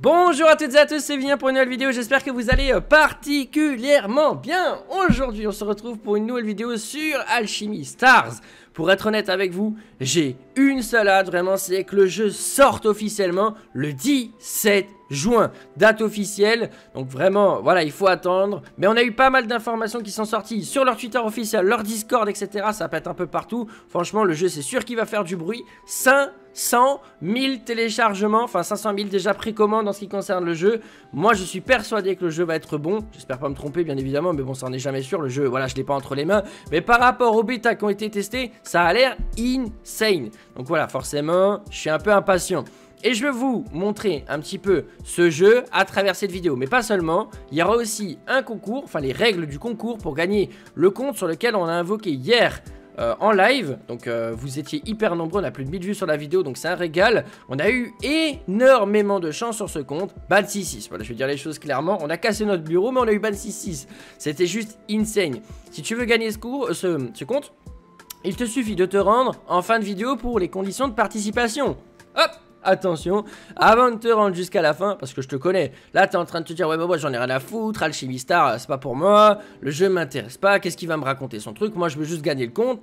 Bonjour à toutes et à tous, c'est Vivien pour une nouvelle vidéo, j'espère que vous allez particulièrement bien. Aujourd'hui on se retrouve pour une nouvelle vidéo sur Alchemy Stars. Pour être honnête avec vous, j'ai une seule hâte, vraiment, c'est que le jeu sorte officiellement le 17 juin, date officielle. Donc vraiment, voilà, il faut attendre. Mais on a eu pas mal d'informations qui sont sorties sur leur Twitter officiel, leur Discord, etc. Ça pète un peu partout. Franchement, le jeu, c'est sûr qu'il va faire du bruit. 500 000 téléchargements, enfin 500 000 déjà précommandes en ce qui concerne le jeu. Moi, je suis persuadé que le jeu va être bon. J'espère pas me tromper, bien évidemment, mais bon, ça en est jamais sûr. Le jeu, voilà, je l'ai pas entre les mains. Mais par rapport aux bêtas qui ont été testés, ça a l'air insane. Donc voilà, forcément, je suis un peu impatient. Et je vais vous montrer un petit peu ce jeu à travers cette vidéo. Mais pas seulement, il y aura aussi un concours, enfin les règles du concours pour gagner le compte sur lequel on a invoqué hier en live. Donc vous étiez hyper nombreux, on a plus de 1000 vues sur la vidéo, donc c'est un régal. On a eu énormément de chance sur ce compte. Ban 66, voilà, je vais dire les choses clairement. On a cassé notre bureau, mais on a eu ban 66. C'était juste insane. Si tu veux gagner ce compte, il te suffit de te rendre en fin de vidéo pour les conditions de participation. Hop! Attention, avant de te rendre jusqu'à la fin, parce que je te connais, là t'es en train de te dire ouais mais moi j'en ai rien à foutre, Alchemy Star c'est pas pour moi, le jeu m'intéresse pas, qu'est-ce qu'il va me raconter son truc, moi je veux juste gagner le compte.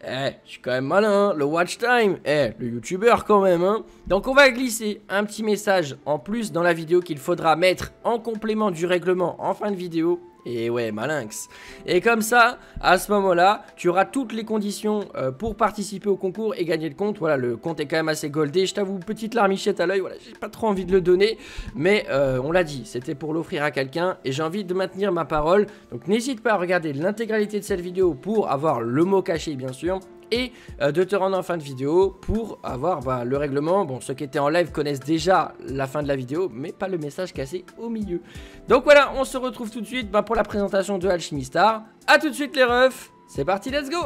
Je suis quand même malin, hein, le watch time, le youtubeur quand même, hein. Donc on va glisser un petit message en plus dans la vidéo qu'il faudra mettre en complément du règlement en fin de vidéo. Et ouais, malinx. Et comme ça, à ce moment-là, tu auras toutes les conditions pour participer au concours et gagner le compte. Voilà, le compte est quand même assez goldé. Je t'avoue, petite larmichette à l'œil. Voilà, j'ai pas trop envie de le donner. Mais on l'a dit, c'était pour l'offrir à quelqu'un. Et j'ai envie de maintenir ma parole. Donc n'hésite pas à regarder l'intégralité de cette vidéo pour avoir le mot caché, bien sûr. Et de te rendre en fin de vidéo pour avoir le règlement. Bon, ceux qui étaient en live connaissent déjà la fin de la vidéo, mais pas le message cassé au milieu. Donc voilà, on se retrouve tout de suite pour la présentation de Alchemy Star. A tout de suite les refs, c'est parti, let's go!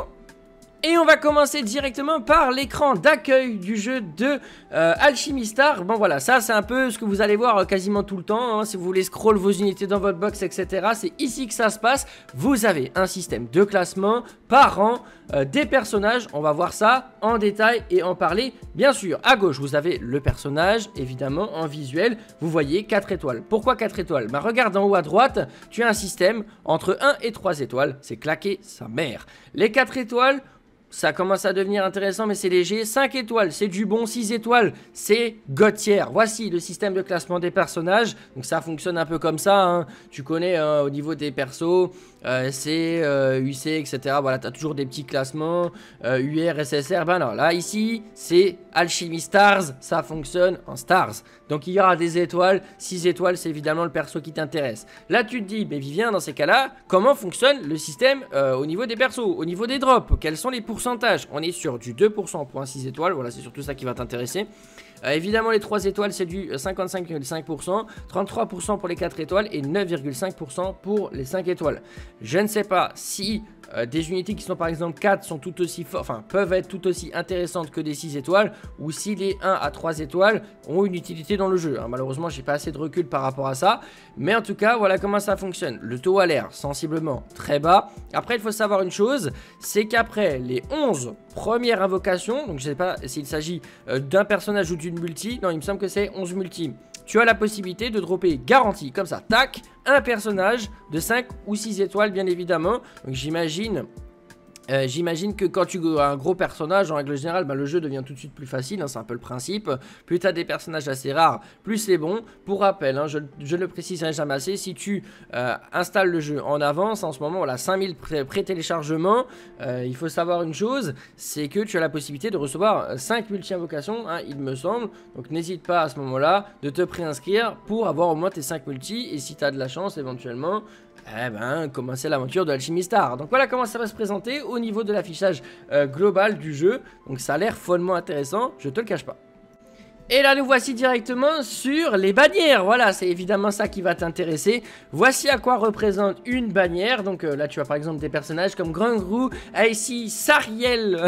Et on va commencer directement par l'écran d'accueil du jeu de Alchemy Star. Bon voilà, ça c'est un peu ce que vous allez voir quasiment tout le temps, hein. Si vous voulez scroll vos unités dans votre box, etc. C'est ici que ça se passe. Vous avez un système de classement par rang des personnages. On va voir ça en détail et en parler. Bien sûr, à gauche, vous avez le personnage, évidemment, en visuel. Vous voyez 4 étoiles. Pourquoi 4 étoiles? Bah regarde en haut à droite, tu as un système entre 1 et 3 étoiles. C'est claqué sa mère. Les 4 étoiles... ça commence à devenir intéressant, mais c'est léger. 5 étoiles, c'est du bon. 6 étoiles, c'est God tier. Voici le système de classement des personnages. Donc ça fonctionne un peu comme ça, hein. Tu connais au niveau des persos, C, UC, etc. Voilà, tu as toujours des petits classements. UR, SSR, ben non. Là, ici, c'est Alchemy Stars. Ça fonctionne en Stars. Donc il y aura des étoiles. 6 étoiles, c'est évidemment le perso qui t'intéresse. Là, tu te dis, mais Vivien, dans ces cas-là, comment fonctionne le système au niveau des persos, au niveau des drops? Quels sont les pourcentages? On est sur du 2% pour un 6 étoiles. Voilà, c'est surtout ça qui va t'intéresser. Évidemment, les 3 étoiles, c'est du 55,5%, 33% pour les 4 étoiles et 9,5% pour les 5 étoiles. Je ne sais pas si des unités qui sont par exemple 4 sont tout aussi peuvent être tout aussi intéressantes que des 6 étoiles, ou si les 1 à 3 étoiles ont une utilité dans le jeu, hein. Malheureusement, j'ai pas assez de recul par rapport à ça, mais en tout cas, voilà comment ça fonctionne. Le taux a l'air sensiblement très bas. Après, il faut savoir une chose, c'est qu'après les 11 premières invocations, donc je sais pas s'il s'agit d'un personnage ou d'une multi, non, il me semble que c'est 11 multi. Tu as la possibilité de dropper garantie, comme ça, tac, un personnage de 5 ou 6 étoiles, bien évidemment. Donc j'imagine que quand tu as un gros personnage, en règle générale, le jeu devient tout de suite plus facile, hein, c'est un peu le principe. Plus tu as des personnages assez rares, plus c'est bon. Pour rappel, hein, je ne le préciserai jamais assez, si tu installes le jeu en avance, en ce moment, voilà, 5000 pré-téléchargements, il faut savoir une chose, c'est que tu as la possibilité de recevoir 5 multi-invocations, hein, il me semble. Donc n'hésite pas à ce moment-là de te préinscrire pour avoir au moins tes 5 multi, et si tu as de la chance, éventuellement, commencer l'aventure de Alchemy Star. Donc voilà comment ça va se présenter au niveau de l'affichage global du jeu. Donc ça a l'air follement intéressant, je te le cache pas. Et là nous voici directement sur les bannières. Voilà, c'est évidemment ça qui va t'intéresser. Voici à quoi représente une bannière. Donc là tu as par exemple des personnages comme Grungrou, ici Sariel.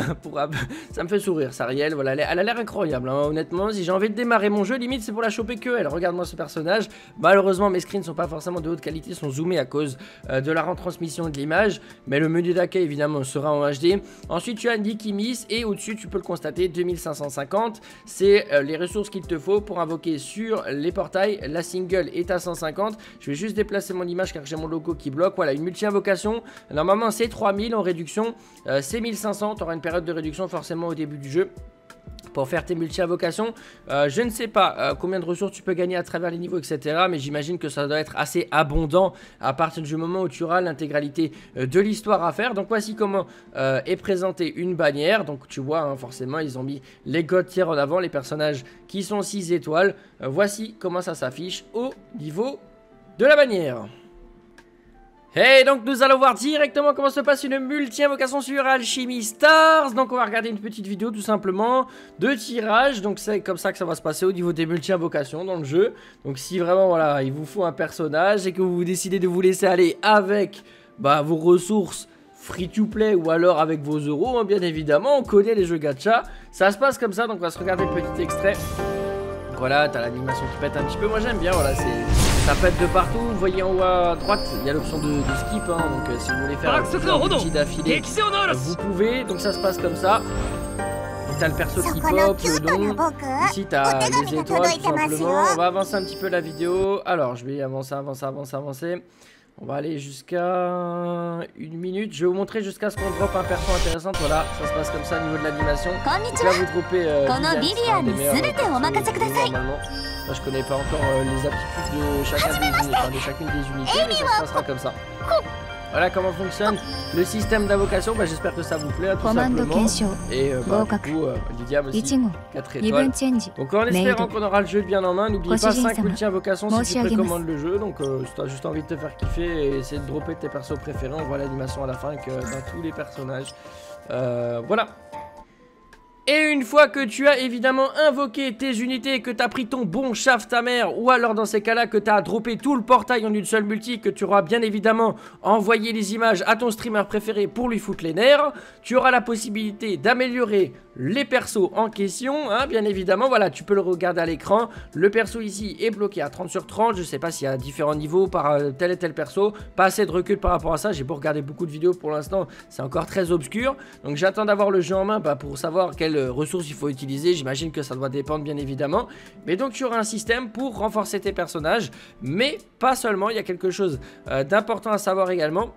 Ça me fait sourire Sariel, voilà, elle a l'air incroyable, hein. Honnêtement, si j'ai envie de démarrer mon jeu, limite c'est pour la choper que elle. Regarde-moi ce personnage. Malheureusement mes screens sont pas forcément de haute qualité, sont zoomés à cause de la retransmission de l'image. Mais le menu d'accueil évidemment sera en HD. Ensuite tu as Nicky Miss et au-dessus tu peux le constater 2550. C'est les ressources qu'il te faut pour invoquer sur les portails. La single est à 150. Je vais juste déplacer mon image car j'ai mon logo qui bloque. Voilà, une multi-invocation. Normalement, c'est 3000 en réduction. C'est 1500. Tu auras une période de réduction forcément au début du jeu pour faire tes multi-invocations. Je ne sais pas combien de ressources tu peux gagner à travers les niveaux, etc. Mais j'imagine que ça doit être assez abondant à partir du moment où tu auras l'intégralité de l'histoire à faire. Donc voici comment est présentée une bannière. Donc tu vois, hein, forcément, ils ont mis les God tier en avant, les personnages qui sont 6 étoiles. Voici comment ça s'affiche au niveau de la bannière. Et donc nous allons voir directement comment se passe une multi-invocation sur Alchemy Stars. Donc on va regarder une petite vidéo tout simplement de tirage. Donc c'est comme ça que ça va se passer au niveau des multi-invocations dans le jeu. Donc si vraiment voilà, il vous faut un personnage et que vous décidez de vous laisser aller avec vos ressources free to play ou alors avec vos euros, hein, bien évidemment, on connaît les jeux gacha. Ça se passe comme ça, donc on va se regarder le petit extrait. Donc voilà, t'as l'animation qui pète un petit peu, moi j'aime bien, voilà, ça pète de partout. Vous voyez en haut à droite, il y a l'option de skip, hein, donc si vous voulez faire un petit d'affilée, vous pouvez, donc ça se passe comme ça. Et t'as le perso qui pop, le nom, ici t'as les étoiles tout simplement. On va avancer un petit peu la vidéo, alors je vais avancer. On va aller jusqu'à 1 minute. Je vais vous montrer jusqu'à ce qu'on drop un perso intéressant. Voilà, ça se passe comme ça au niveau de l'animation. Donc là vous droppez Vivian, des meilleurs normalement. Moi je connais pas encore les aptitudes de chacune des unités, mais ça se passera comme ça. Voilà comment fonctionne le système d'invocation. J'espère que ça vous plaît, tout simplement. Et du coup, Lydia aussi, 4 étoiles. Donc en espérant qu'on aura le jeu bien en main, n'oubliez pas 5 multi-invocations si tu précommandes le jeu. Donc si tu as juste envie de te faire kiffer et essayer de dropper tes persos préférés, on voit l'animation à la fin avec tous les personnages. Voilà. Et une fois que tu as évidemment invoqué tes unités, que tu as pris ton bon shaft ta mère, ou alors dans ces cas-là que tu as droppé tout le portail en une seule multi, que tu auras bien évidemment envoyé les images à ton streamer préféré pour lui foutre les nerfs, tu auras la possibilité d'améliorer les persos en question, hein, bien évidemment. Voilà, tu peux le regarder à l'écran. Le perso ici est bloqué à 30 sur 30. Je sais pas s'il y a différents niveaux par tel et tel perso. Pas assez de recul par rapport à ça. J'ai beau regarder beaucoup de vidéos pour l'instant, c'est encore très obscur. Donc j'attends d'avoir le jeu en main pour savoir quelles ressources il faut utiliser. J'imagine que ça doit dépendre bien évidemment. Mais donc tu auras un système pour renforcer tes personnages. Mais pas seulement, il y a quelque chose d'important à savoir également.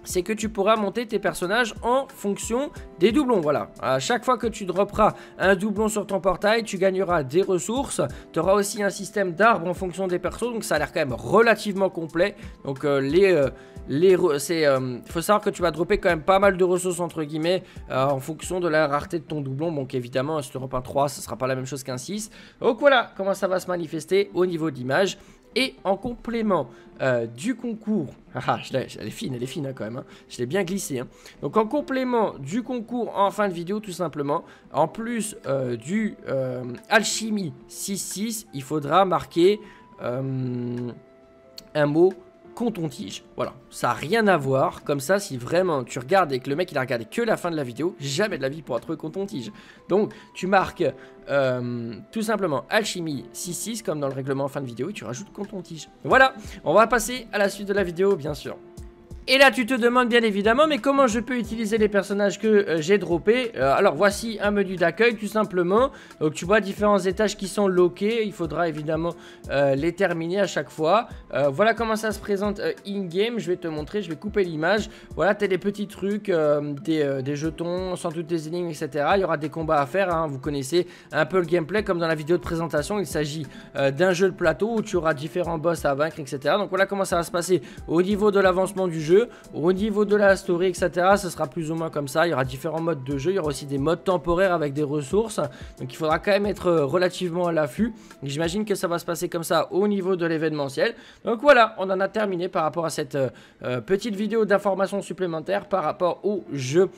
C'est que tu pourras monter tes personnages en fonction des doublons. Voilà, à chaque fois que tu dropperas un doublon sur ton portail, tu gagneras des ressources. Tu auras aussi un système d'arbres en fonction des persos, donc ça a l'air quand même relativement complet. Donc faut savoir que tu vas dropper quand même pas mal de ressources entre guillemets en fonction de la rareté de ton doublon. Donc évidemment, si tu droppes un 3, ce sera pas la même chose qu'un 6. Donc voilà comment ça va se manifester au niveau d'image. Et en complément du concours, elle est fine hein, quand même, hein. Je l'ai bien glissé, hein. Donc en complément du concours en fin de vidéo tout simplement, en plus du Alchemy 6.6, il faudra marquer un mot coton-tige. Voilà, ça n'a rien à voir. Comme ça, si vraiment tu regardes et que le mec il a regardé que la fin de la vidéo, jamais de la vie pour trouver coton-tige. Donc tu marques tout simplement Alchemy 6.6 comme dans le règlement en fin de vidéo et tu rajoutes coton-tige. Voilà, on va passer à la suite de la vidéo bien sûr. Et là tu te demandes bien évidemment, mais comment je peux utiliser les personnages que j'ai droppés? Alors voici un menu d'accueil tout simplement. Donc tu vois différents étages qui sont loqués. Il faudra évidemment les terminer à chaque fois. Voilà comment ça se présente in-game. Je vais te montrer, je vais couper l'image. Voilà, t'as des petits trucs, des jetons, sans doute des énigmes, etc. Il y aura des combats à faire, hein. Vous connaissez un peu le gameplay comme dans la vidéo de présentation. Il s'agit d'un jeu de plateau où tu auras différents boss à vaincre, etc. Donc voilà comment ça va se passer au niveau de l'avancement du jeu. Au niveau de la story, etc., ce sera plus ou moins comme ça. Il y aura différents modes de jeu. Il y aura aussi des modes temporaires avec des ressources. Donc il faudra quand même être relativement à l'affût. J'imagine que ça va se passer comme ça au niveau de l'événementiel. Donc voilà, on en a terminé par rapport à cette petite vidéo d'information supplémentaire par rapport au jeu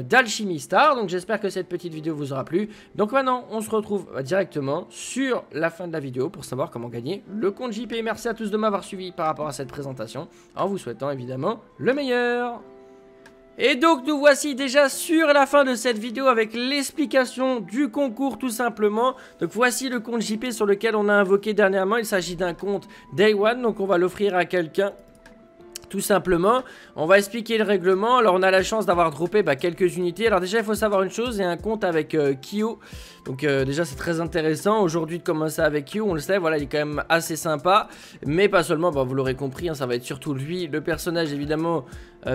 d'Alchemy Stars. Donc j'espère que cette petite vidéo vous aura plu. Donc maintenant, on se retrouve directement sur la fin de la vidéo pour savoir comment gagner le compte JP. Merci à tous de m'avoir suivi par rapport à cette présentation, en vous souhaitant évidemment le meilleur. Et donc nous voici déjà sur la fin de cette vidéo avec l'explication du concours tout simplement. Donc voici le compte JP sur lequel on a invoqué dernièrement. Il s'agit d'un compte Day One, donc on va l'offrir à quelqu'un Tout simplement, on va expliquer le règlement. Alors on a la chance d'avoir droppé quelques unités. Alors déjà il faut savoir une chose, il y a un compte avec Kyo. Donc déjà c'est très intéressant aujourd'hui de commencer avec Kyo. On le sait, voilà, il est quand même assez sympa. Mais pas seulement, vous l'aurez compris, hein, ça va être surtout lui, le personnage évidemment.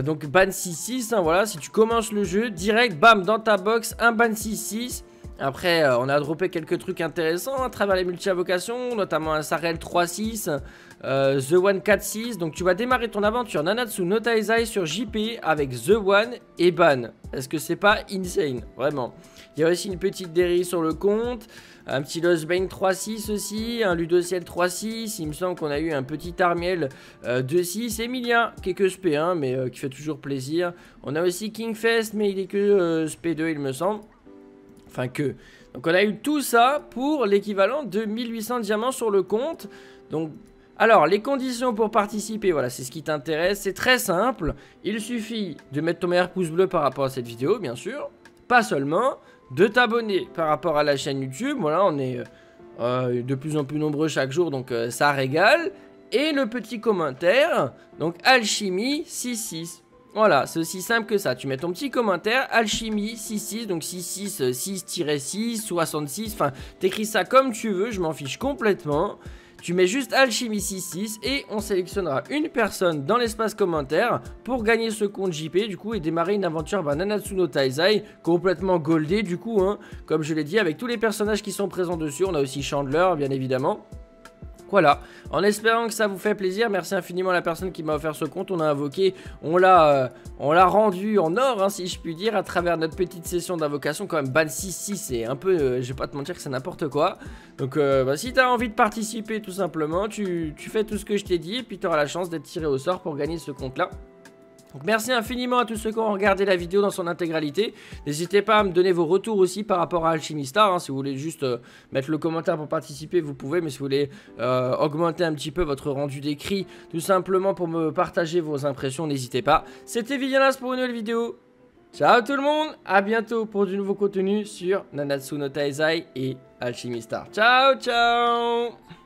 Donc ban 6-6, hein, voilà, si tu commences le jeu, direct, bam, dans ta box, un ban 6-6. Après, on a droppé quelques trucs intéressants à travers les multi-invocations, notamment un Sarel 3-6, The One 4-6. Donc tu vas démarrer ton aventure Nanatsu no Taizai sur JP avec The One et Ban. Est-ce que c'est pas insane? Vraiment. Il y a aussi une petite Derry sur le compte, un petit Losbane 3-6 aussi, un Ludociel 3-6. Il me semble qu'on a eu un petit Armiel 2-6. Emilia qui est que SP1 mais qui fait toujours plaisir. On a aussi Kingfest mais il est que SP2 il me semble. Enfin que. Donc on a eu tout ça pour l'équivalent de 1800 diamants sur le compte. Donc, alors les conditions pour participer, voilà, c'est ce qui t'intéresse. C'est très simple. Il suffit de mettre ton meilleur pouce bleu par rapport à cette vidéo, bien sûr. Pas seulement. De t'abonner par rapport à la chaîne YouTube. Voilà, on est de plus en plus nombreux chaque jour, donc ça régale. Et le petit commentaire, donc Alchimie 66. Voilà, c'est aussi simple que ça. Tu mets ton petit commentaire, Alchimie 66, donc 66, 6-6, 66, enfin, t'écris ça comme tu veux, je m'en fiche complètement. Tu mets juste Alchimie 66 et on sélectionnera une personne dans l'espace commentaire pour gagner ce compte JP, du coup, et démarrer une aventure Nanatsu no Taizai complètement goldée, du coup, hein, comme je l'ai dit, avec tous les personnages qui sont présents dessus. On a aussi Chandler, bien évidemment. Voilà, en espérant que ça vous fait plaisir, merci infiniment à la personne qui m'a offert ce compte. On a invoqué, on l'a rendu en or, hein, si je puis dire, à travers notre petite session d'invocation. Quand même, ban 6-6, c'est un peu, je vais pas te mentir que c'est n'importe quoi. Donc si tu as envie de participer tout simplement, tu fais tout ce que je t'ai dit et puis tu auras la chance d'être tiré au sort pour gagner ce compte là. Donc merci infiniment à tous ceux qui ont regardé la vidéo dans son intégralité. N'hésitez pas à me donner vos retours aussi par rapport à Alchemy Star, hein. Si vous voulez juste mettre le commentaire pour participer, vous pouvez. Mais si vous voulez augmenter un petit peu votre rendu d'écrit, tout simplement pour me partager vos impressions, n'hésitez pas. C'était Villanas pour une nouvelle vidéo. Ciao tout le monde, à bientôt pour du nouveau contenu sur Nanatsu no Taizai et Alchemy Star. Ciao, ciao.